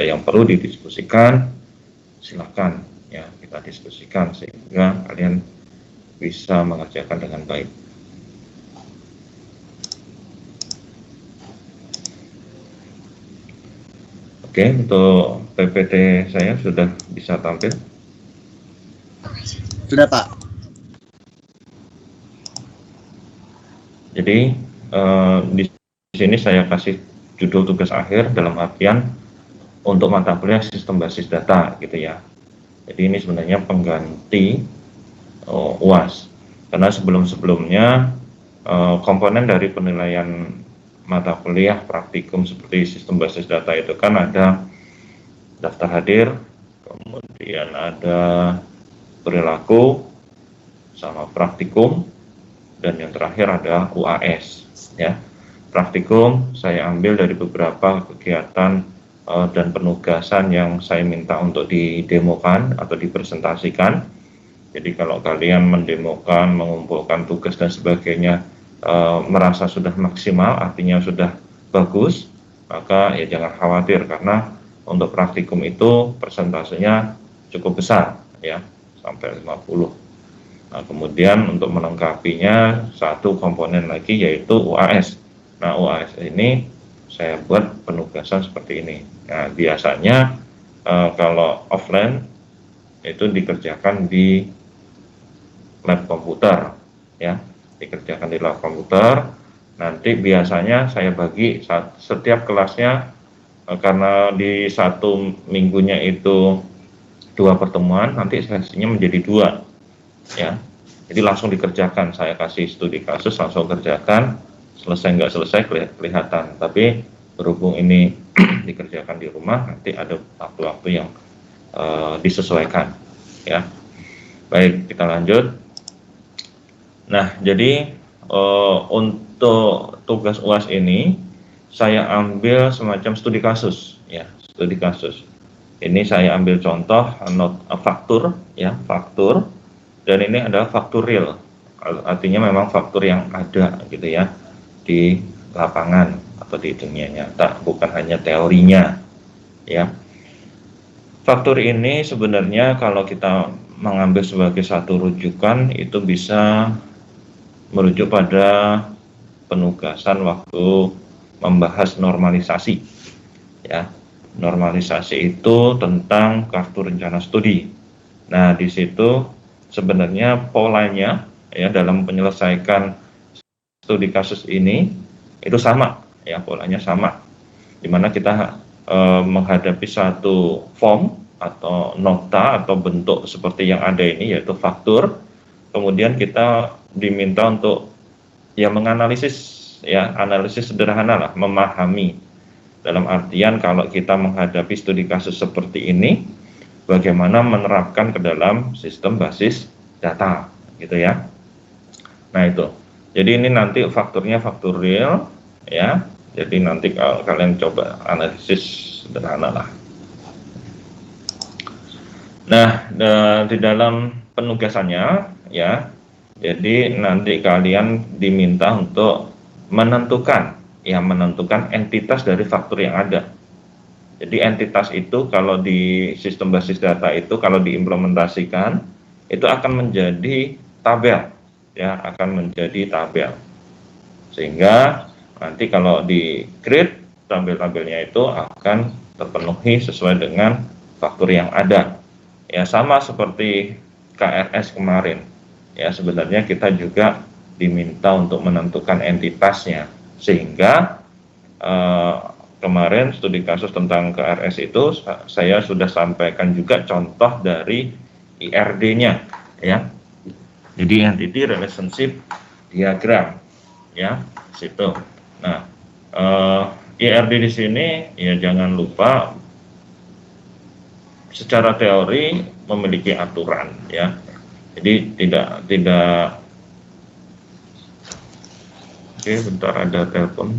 yang perlu didiskusikan, silakan ya kita diskusikan sehingga kalian bisa mengerjakan dengan baik. Oke, untuk PPT saya sudah bisa tampil. Sudah, Pak. Jadi di sini saya kasih judul tugas akhir dalam artian untuk mata kuliah sistem basis data gitu ya. Jadi ini sebenarnya pengganti UAS. Karena sebelum-sebelumnya komponen dari penilaian mata kuliah praktikum seperti sistem basis data itu kan ada daftar hadir, kemudian ada perilaku sama praktikum, dan yang terakhir ada UAS ya. Praktikum saya ambil dari beberapa kegiatan dan penugasan yang saya minta untuk didemokan atau dipresentasikan. Jadi kalau kalian mendemokan, mengumpulkan tugas dan sebagainya merasa sudah maksimal, artinya sudah bagus, maka ya jangan khawatir karena untuk praktikum itu persentasenya cukup besar ya, sampai 50. Nah, kemudian untuk melengkapinya satu komponen lagi yaitu UAS. Nah, UAS ini saya buat penugasan seperti ini. Nah, biasanya kalau offline itu dikerjakan di lab komputer ya, dikerjakan di lab komputer. Nanti biasanya saya bagi setiap kelasnya karena di satu minggunya itu 2 pertemuan, nanti sesinya menjadi 2 ya. Jadi langsung dikerjakan, saya kasih studi kasus langsung kerjakan, selesai nggak selesai kelihatan. Tapi berhubung ini dikerjakan di rumah, nanti ada waktu-waktu yang disesuaikan ya. Baik, kita lanjut. Nah, jadi untuk tugas UAS ini saya ambil semacam studi kasus ya, studi kasus. Ini saya ambil contoh faktur ya, faktur, dan ini adalah faktur real. Artinya memang faktur yang ada gitu ya di lapangan atau di dunia nyata, bukan hanya teorinya ya. Faktur ini sebenarnya kalau kita mengambil sebagai satu rujukan itu bisa merujuk pada penugasan waktu membahas normalisasi ya. Normalisasi itu tentang kartu rencana studi. Nah, di situ sebenarnya polanya ya dalam menyelesaikan studi kasus ini itu sama ya, polanya sama. Dimana kita menghadapi satu form atau nota atau bentuk seperti yang ada ini yaitu faktur. Kemudian kita diminta untuk ya menganalisis ya, analisis sederhana lah, memahami dalam artian kalau kita menghadapi studi kasus seperti ini bagaimana menerapkan ke dalam sistem basis data gitu ya. Nah itu, jadi ini nanti fakturnya faktur real ya, jadi nanti kalau kalian coba analisis sederhana lah. Nah, di dalam penugasannya ya, jadi nanti kalian diminta untuk menentukan entitas dari faktur yang ada. Jadi entitas itu kalau di sistem basis data itu kalau diimplementasikan itu akan menjadi tabel ya, akan menjadi tabel. Sehingga nanti kalau di create tabel-tabelnya itu akan terpenuhi sesuai dengan faktur yang ada. Ya sama seperti KRS kemarin. Ya sebenarnya kita juga diminta untuk menentukan entitasnya sehingga kemarin studi kasus tentang KRS itu saya sudah sampaikan juga contoh dari IRD-nya ya. Jadi entity relationship diagram ya situ. Nah, IRD di sini ya jangan lupa secara teori memiliki aturan ya. Jadi tidak Oke, bentar ada telepon.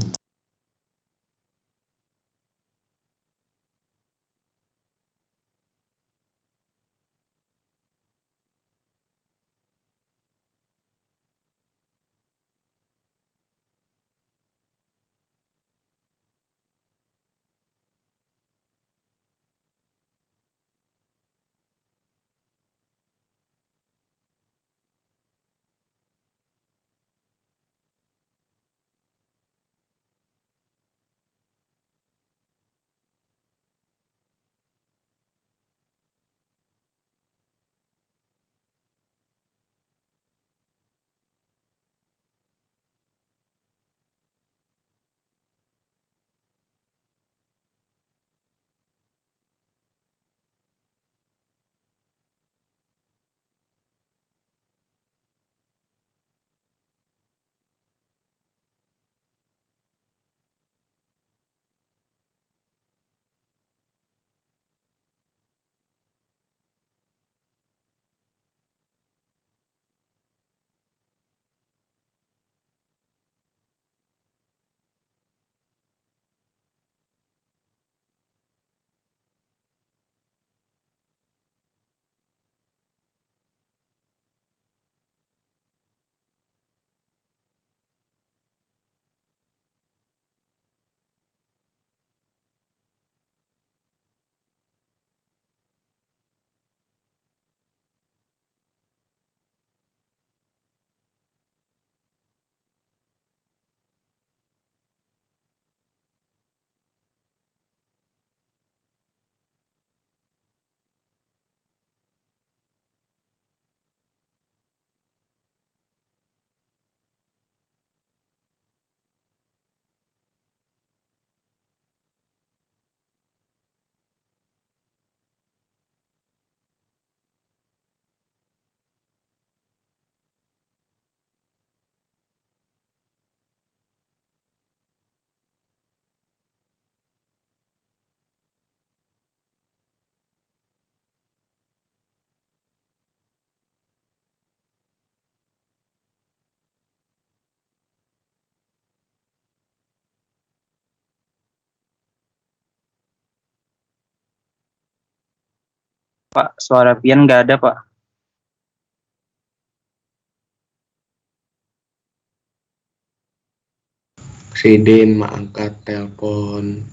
Pak, suara Pian nggak ada, Pak. Sidin mak angkat telepon.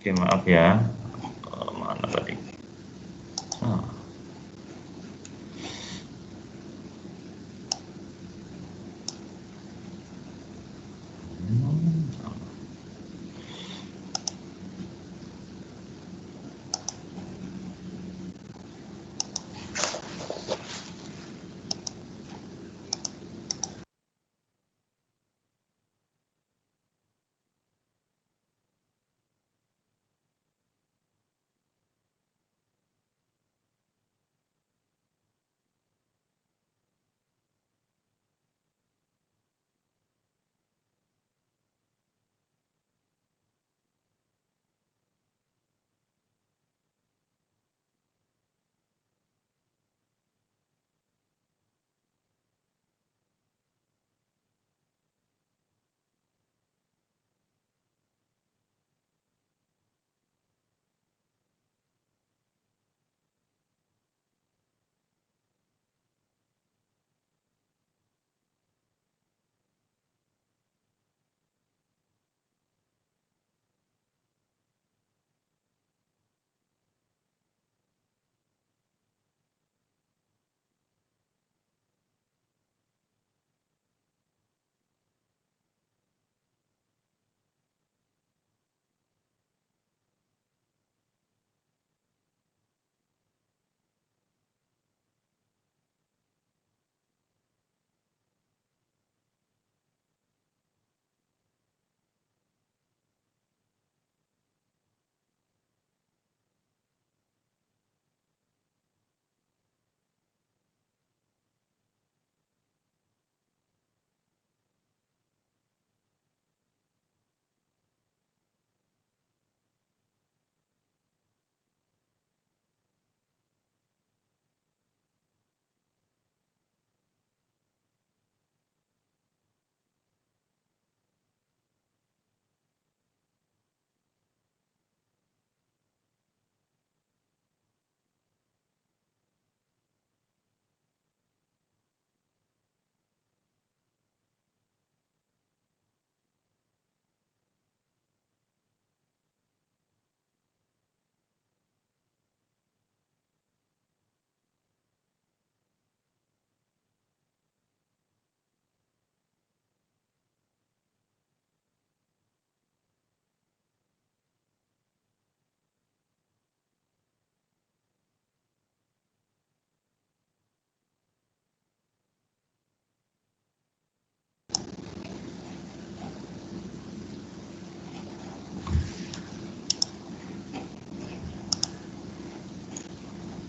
Oke, maaf ya. Mana tadi? Ah.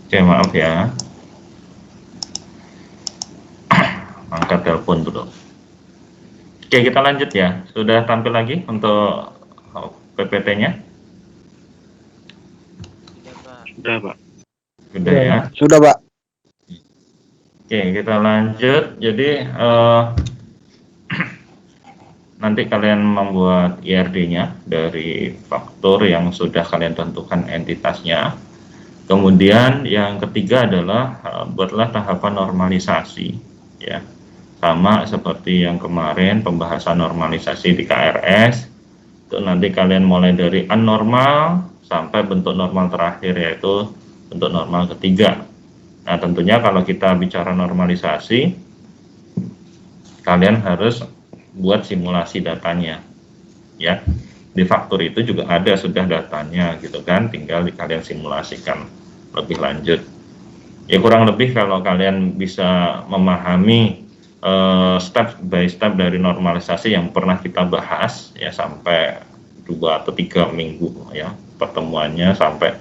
Oke, maaf ya. Angkat telepon dulu. Oke, kita lanjut ya. Sudah tampil lagi untuk PPT-nya? Sudah, Pak. Sudah ya. Sudah, Pak. Oke, kita lanjut. Jadi nanti kalian membuat IRD-nya dari faktor yang sudah kalian tentukan entitasnya. Kemudian yang ketiga adalah buatlah tahapan normalisasi, ya. Sama seperti yang kemarin pembahasan normalisasi di KRS. Itu nanti kalian mulai dari anormal sampai bentuk normal terakhir, yaitu bentuk normal ketiga. Nah, tentunya kalau kita bicara normalisasi, kalian harus buat simulasi datanya, ya. Di faktor itu juga ada sudah datanya gitu kan, tinggal kalian simulasikan lebih lanjut. Ya kurang lebih kalau kalian bisa memahami step by step dari normalisasi yang pernah kita bahas ya, sampai 2 atau 3 minggu ya pertemuannya, sampai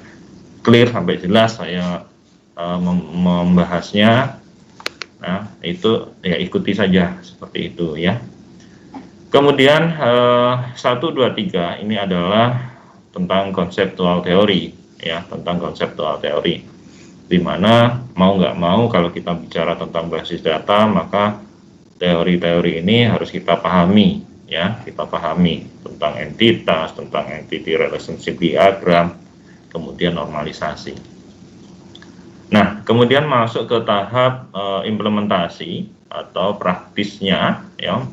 clear, sampai jelas saya membahasnya. Nah, itu ya ikuti saja seperti itu ya. Kemudian 1, 2, 3 ini adalah tentang konseptual teori ya, tentang konseptual teori, di mana mau nggak mau kalau kita bicara tentang basis data, maka teori-teori ini harus kita pahami ya, kita pahami tentang entitas, tentang entity relationship diagram, kemudian normalisasi. Nah, kemudian masuk ke tahap implementasi atau praktisnya ya.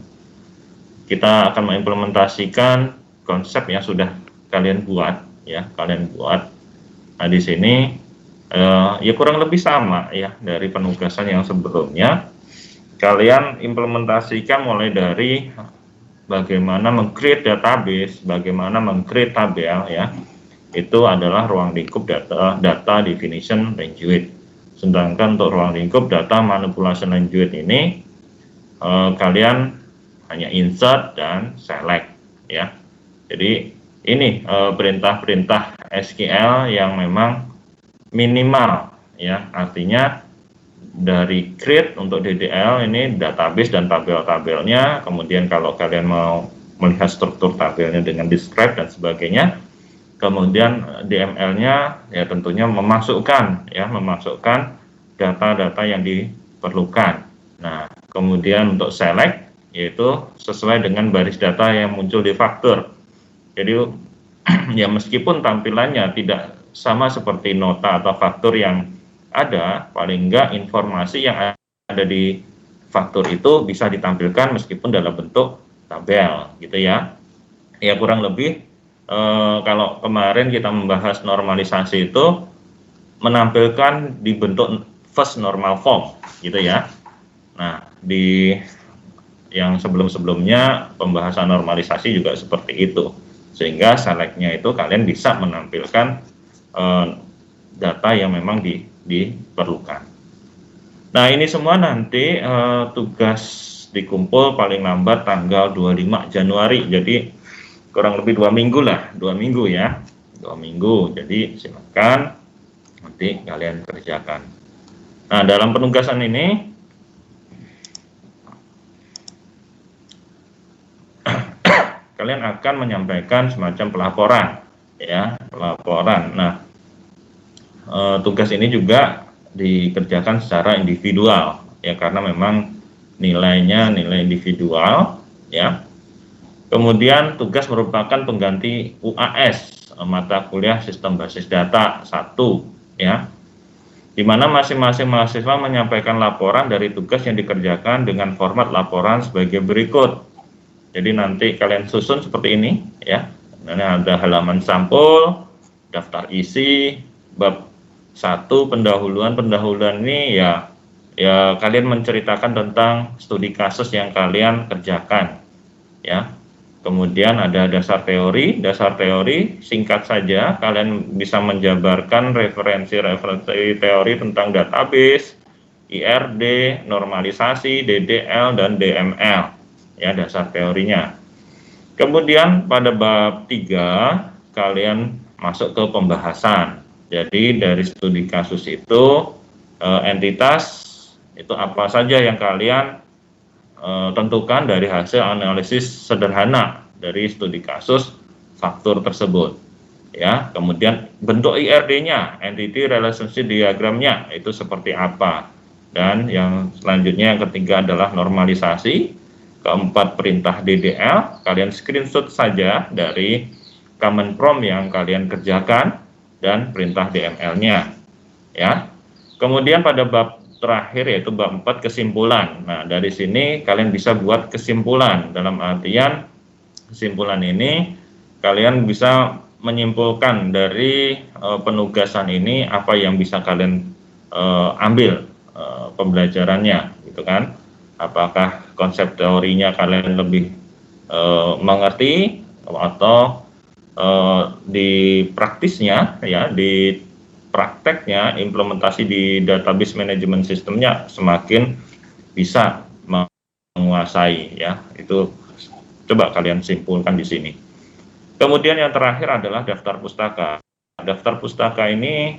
Kita akan mengimplementasikan konsep yang sudah kalian buat ya, Nah, di sini ya kurang lebih sama ya dari penugasan yang sebelumnya. Kalian implementasikan mulai dari bagaimana meng-create database, bagaimana meng-create tabel ya. Itu adalah ruang lingkup data definition language. Sedangkan untuk ruang lingkup data manipulation language ini kalian hanya insert dan select ya. Jadi ini perintah-perintah SQL yang memang minimal ya, artinya dari create untuk DDL ini database dan tabel-tabelnya. Kemudian kalau kalian mau melihat struktur tabelnya dengan describe dan sebagainya, kemudian DML-nya ya tentunya memasukkan data-data yang diperlukan. Nah, kemudian untuk select yaitu sesuai dengan baris data yang muncul di faktur. Jadi ya meskipun tampilannya tidak sama seperti nota atau faktur yang ada, paling enggak informasi yang ada di faktur itu bisa ditampilkan meskipun dalam bentuk tabel gitu ya. Ya kurang lebih kalau kemarin kita membahas normalisasi itu menampilkan di bentuk first normal form gitu ya. Nah, di yang sebelum-sebelumnya pembahasan normalisasi juga seperti itu, sehingga selectnya itu kalian bisa menampilkan data yang memang diperlukan. Nah, ini semua nanti tugas dikumpul paling lambat tanggal 25 Januari, jadi kurang lebih 2 minggu lah, 2 minggu ya, 2 minggu. Jadi silakan nanti kalian kerjakan. Nah, dalam penugasan ini kalian akan menyampaikan semacam pelaporan ya, pelaporan. Nah, tugas ini juga dikerjakan secara individual ya, karena memang nilainya nilai individual ya. Kemudian tugas merupakan pengganti UAS, mata kuliah sistem basis data 1 ya, di mana masing-masing mahasiswa menyampaikan laporan dari tugas yang dikerjakan dengan format laporan sebagai berikut. Jadi nanti kalian susun seperti ini ya. Ini ada halaman sampul, daftar isi, bab 1 pendahuluan ini ya kalian menceritakan tentang studi kasus yang kalian kerjakan ya. Kemudian ada dasar teori singkat saja, kalian bisa menjabarkan referensi teori tentang database, IRD, normalisasi, DDL dan DML ya, dasar teorinya. Kemudian pada bab 3 kalian masuk ke pembahasan Jadi dari studi kasus itu entitas itu apa saja yang kalian tentukan dari hasil analisis sederhana dari studi kasus faktur tersebut. Ya, kemudian bentuk IRD-nya, entity relationship diagramnya itu seperti apa. Dan yang selanjutnya yang ketiga adalah normalisasi. Keempat perintah DDL, kalian screenshot saja dari command prompt yang kalian kerjakan dan perintah DML-nya. Ya. Kemudian pada bab terakhir yaitu bab 4 kesimpulan. Nah, dari sini kalian bisa buat kesimpulan. Dalam artian kesimpulan ini kalian bisa menyimpulkan dari penugasan ini apa yang bisa kalian ambil pembelajarannya, gitu kan? Apakah konsep teorinya kalian lebih mengerti atau di praktisnya, ya, di prakteknya implementasi di database management sistemnya semakin bisa menguasai, ya. Itu coba kalian simpulkan di sini. Kemudian yang terakhir adalah daftar pustaka. Daftar pustaka ini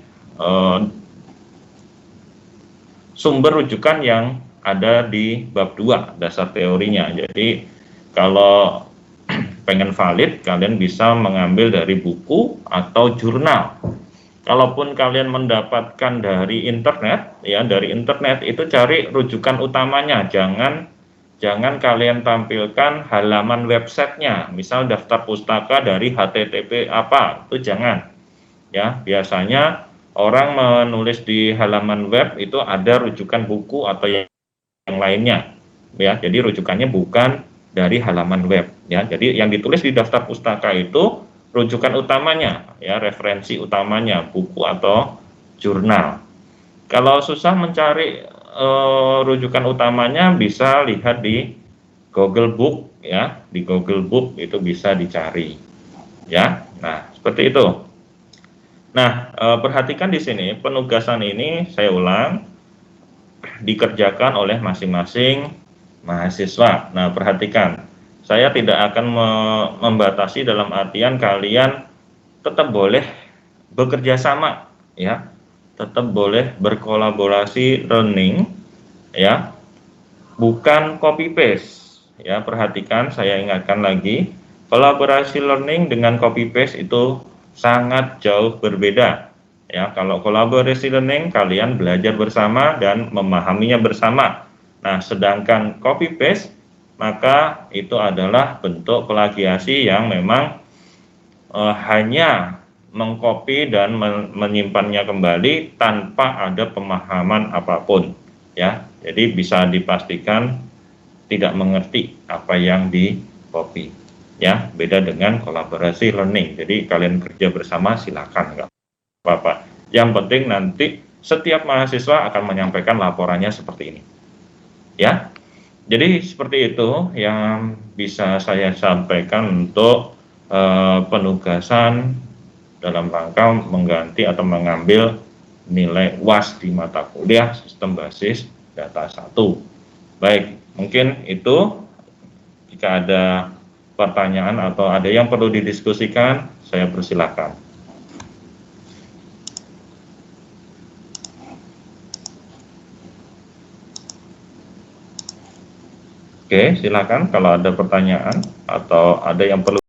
sumber rujukan yang ada di bab 2 dasar teorinya. Jadi kalau pengen valid, kalian bisa mengambil dari buku atau jurnal. Kalaupun kalian mendapatkan dari internet, ya, dari internet itu cari rujukan utamanya. Jangan kalian tampilkan halaman websitenya, misal daftar pustaka dari HTTP apa, itu jangan. Ya, biasanya orang menulis di halaman web itu ada rujukan buku atau yang lainnya. Ya, jadi rujukannya bukan dari halaman web. Ya, jadi yang ditulis di daftar pustaka itu rujukan utamanya, ya, referensi utamanya buku atau jurnal. Kalau susah mencari rujukan utamanya bisa lihat di Google Book, ya, di Google Book itu bisa dicari, ya. Nah, seperti itu. Nah, perhatikan di sini penugasan ini saya ulang dikerjakan oleh masing-masing mahasiswa. Nah, perhatikan, saya tidak akan membatasi dalam artian kalian tetap boleh bekerja sama, ya, tetap boleh berkolaborasi learning, ya, bukan copy paste, ya. Perhatikan, saya ingatkan lagi, kolaborasi learning dengan copy paste itu sangat jauh berbeda, ya. Kalau kolaborasi learning kalian belajar bersama dan memahaminya bersama. Nah, sedangkan copy paste maka itu adalah bentuk plagiasi yang memang hanya mengcopy dan menyimpannya kembali tanpa ada pemahaman apapun, ya. Jadi bisa dipastikan tidak mengerti apa yang di copy, ya. Beda dengan kolaborasi learning. Jadi kalian kerja bersama silakan, nggak apa-apa. Yang penting nanti setiap mahasiswa akan menyampaikan laporannya seperti ini, ya. Jadi seperti itu yang bisa saya sampaikan untuk penugasan dalam rangka mengganti atau mengambil nilai UAS di mata kuliah sistem basis data 1. Baik, mungkin itu. Jika ada pertanyaan atau ada yang perlu didiskusikan, saya persilakan. Oke, silakan kalau ada pertanyaan atau ada yang perlu